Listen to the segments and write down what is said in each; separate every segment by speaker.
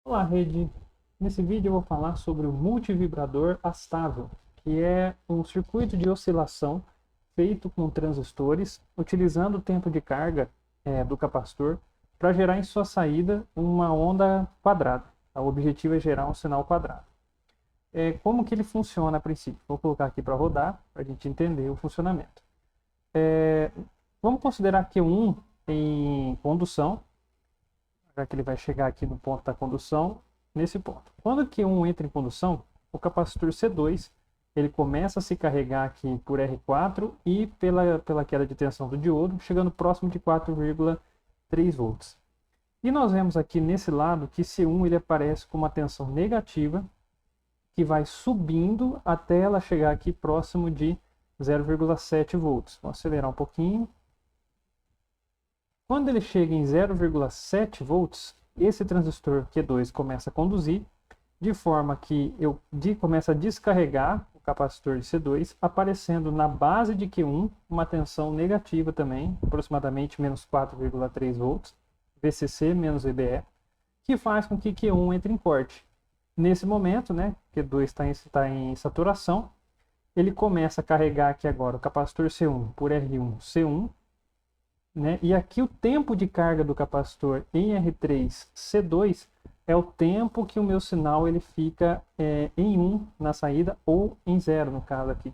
Speaker 1: Olá, rede! Nesse vídeo eu vou falar sobre o multivibrador astável, que é um circuito de oscilação feito com transistores, utilizando o tempo de carga do capacitor para gerar em sua saída uma onda quadrada. O objetivo é gerar um sinal quadrado. Como que ele funciona a princípio? Vou colocar aqui para rodar, para a gente entender o funcionamento. Vamos considerar Q1 em condução, já que ele vai chegar aqui no ponto da condução, nesse ponto. Quando Q1 entra em condução, o capacitor C2 ele começa a se carregar aqui por R4 e pela queda de tensão do diodo, chegando próximo de 4,3 volts. E nós vemos aqui nesse lado que C1 ele aparece com uma tensão negativa, que vai subindo até ela chegar aqui próximo de 0,7 volts. Vou acelerar um pouquinho. Quando ele chega em 0,7 volts, esse transistor Q2 começa a conduzir, de forma que começa a descarregar o capacitor de C2, aparecendo na base de Q1 uma tensão negativa também, aproximadamente menos 4,3 volts, VCC menos VBE, que faz com que Q1 entre em corte. Nesse momento, Q2 está em saturação, ele começa a carregar aqui agora o capacitor C1 por R1, C1, e aqui o tempo de carga do capacitor em R3, C2 é o tempo que o meu sinal ele fica em 1 na saída ou em 0 no caso aqui.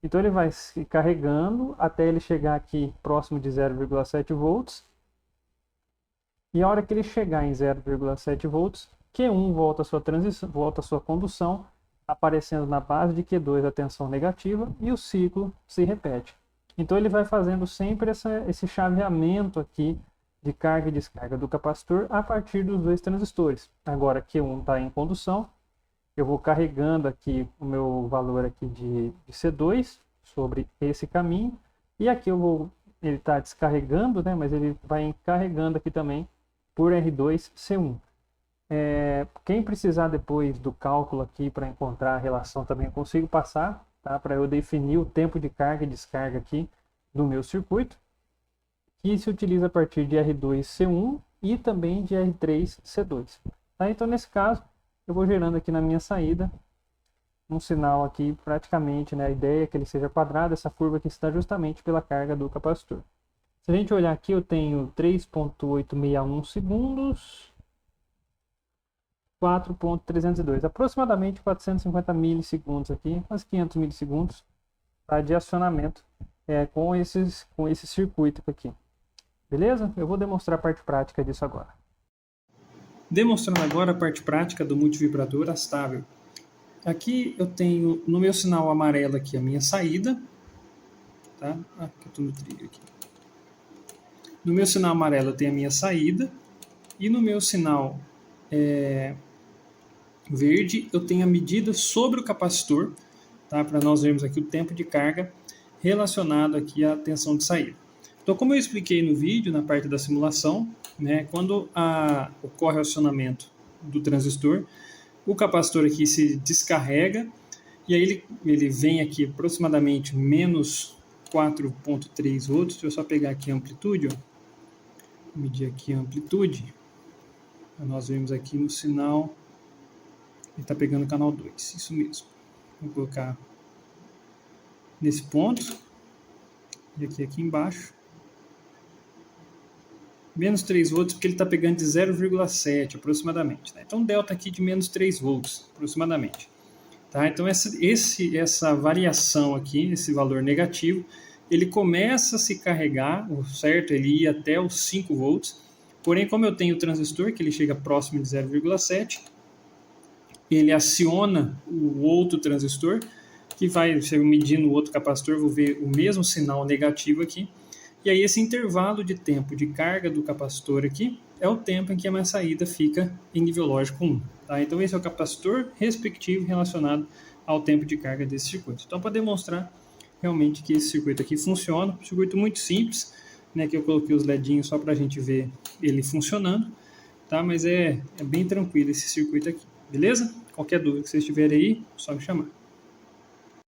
Speaker 1: Então ele vai se carregando até ele chegar aqui próximo de 0,7 volts. E a hora que ele chegar em 0,7 volts, Q1 volta a sua condução, aparecendo na base de Q2 a tensão negativa e o ciclo se repete. Então ele vai fazendo sempre esse chaveamento aqui de carga e descarga do capacitor a partir dos dois transistores. Agora Q1 está em condução, eu vou carregando aqui o meu valor aqui de C2 sobre esse caminho, e aqui ele está descarregando, mas ele vai carregando aqui também por R2, C1. Quem precisar depois do cálculo aqui para encontrar a relação também eu consigo passar, tá? Para eu definir o tempo de carga e descarga aqui do meu circuito, que se utiliza a partir de R2C1 e também de R3C2. Tá? Então, nesse caso, eu vou gerando aqui na minha saída um sinal aqui praticamente, a ideia é que ele seja quadrado, essa curva aqui está justamente pela carga do capacitor. Se a gente olhar aqui, eu tenho 3,861 segundos, 4,302, aproximadamente 450 milissegundos aqui, quase 500 milissegundos de acionamento com esse circuito aqui. Beleza? Eu vou demonstrar a parte prática disso agora. Demonstrando agora a parte prática do multivibrador astável. Aqui eu tenho no meu sinal amarelo aqui a minha saída, tá? Aqui eu estou no trilho aqui. No meu sinal amarelo eu tenho a minha saída e no meu sinal verde eu tenho a medida sobre o capacitor, tá? Para nós vermos aqui o tempo de carga relacionado aqui à tensão de saída. Então, como eu expliquei no vídeo, na parte da simulação, quando ocorre o acionamento do transistor, o capacitor aqui se descarrega e aí ele vem aqui aproximadamente menos 4,3 volts. Deixa eu só pegar aqui a amplitude, medir aqui a amplitude. Nós vemos aqui no sinal, ele está pegando o canal 2, isso mesmo. Vou colocar nesse ponto, e aqui embaixo, menos 3 volts, porque ele está pegando de 0,7 aproximadamente. Então, delta aqui de menos 3 volts aproximadamente. Tá? Então, essa variação aqui, esse valor negativo, ele começa a se carregar, o certo ele ia até os 5 volts, porém, como eu tenho o transistor, que ele chega próximo de 0,7, ele aciona o outro transistor, que vai, se eu medir no outro capacitor, vou ver o mesmo sinal negativo aqui. E aí esse intervalo de tempo de carga do capacitor aqui é o tempo em que a minha saída fica em nível lógico 1. Tá? Então esse é o capacitor respectivo relacionado ao tempo de carga desse circuito. Então, para demonstrar realmente que esse circuito aqui funciona, um circuito muito simples, que eu coloquei os ledinhos só para a gente ver ele funcionando, tá? Mas é bem tranquilo esse circuito aqui, beleza? Qualquer dúvida que vocês tiverem aí, é só me chamar.